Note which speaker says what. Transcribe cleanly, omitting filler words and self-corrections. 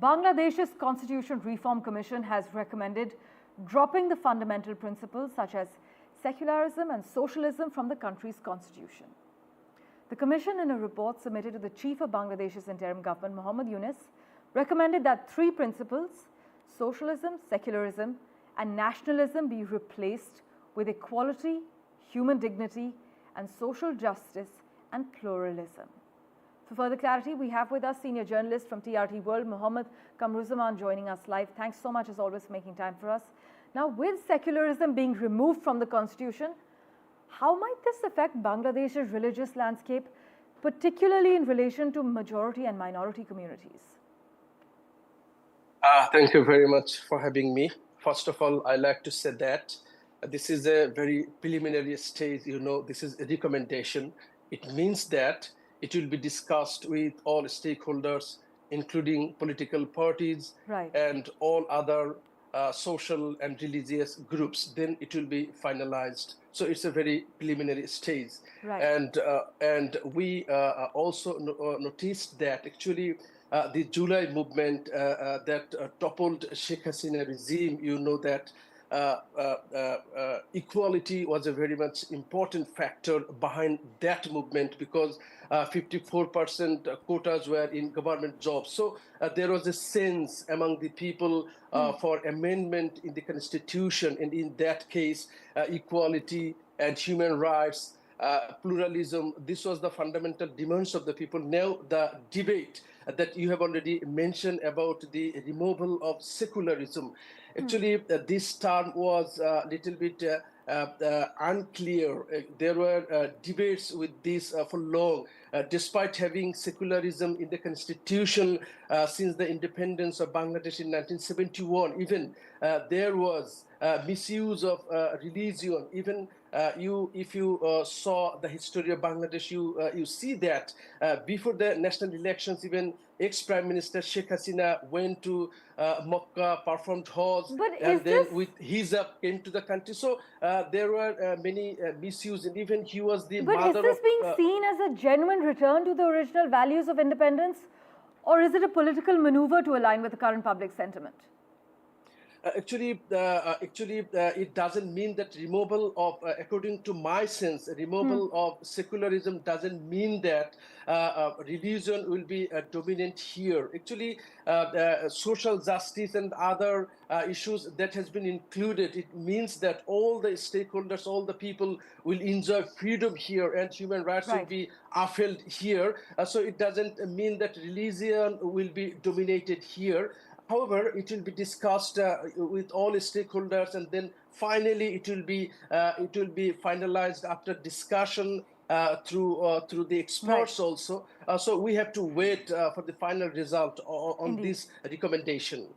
Speaker 1: Bangladesh's Constitution Reform Commission has recommended dropping the fundamental principles such as secularism and socialism from the country's constitution. The Commission, in a report submitted to the Chief of Bangladesh's interim government, Mohammad Yunus, recommended that three principles, socialism, secularism, and nationalism, be replaced with equality, human dignity, and social justice and pluralism. For further clarity, we have with us senior journalist from TRT World, Mohammad Kamruzzaman, joining us live. Thanks so much, as always, for making time for us. Now, with secularism being removed from the constitution, how might this affect Bangladesh's religious landscape, particularly in relation to majority and minority communities?
Speaker 2: Thank you very much for having me. First of all, I'd like to say that this is a very preliminary stage. This is a recommendation. It means that it will be discussed with all stakeholders, including political parties and all other social and religious groups. Then it will be finalized. So it's a very preliminary stage. And we also noticed that actually the July movement that toppled Sheikh Hasina regime, that equality was a very much important factor behind that movement, because 54% quotas were in government jobs. So there was a sense among the people for amendment in the constitution, and in that case, equality and human rights, pluralism, this was the fundamental demands of the people. Now the debate that you have already mentioned about the removal of secularism, actually this term was a little bit unclear. There were debates with this for long, despite having secularism in the constitution since the independence of Bangladesh in 1971. Even there was misuse of religion. Even if you saw the history of Bangladesh, you see that before the national elections, even ex-Prime Minister Sheikh Hasina went to Makkah, performed Hajj, and then with hijab came to the country. So there were many misuse, and even he was the mother of...
Speaker 1: But is this being seen as a genuine return to the original values of independence, or is it a political maneuver to align with the current public sentiment?
Speaker 2: Actually, it doesn't mean that removal of, according to my sense, removal of secularism doesn't mean that religion will be dominant here. Actually, social justice and other issues that has been included, it means that all the stakeholders, all the people will enjoy freedom here, and human rights will be upheld here. So it doesn't mean that religion will be dominated here. However, it will be discussed with all stakeholders, and then finally it will be finalized after discussion through the experts also. So we have to wait for the final result on this recommendation.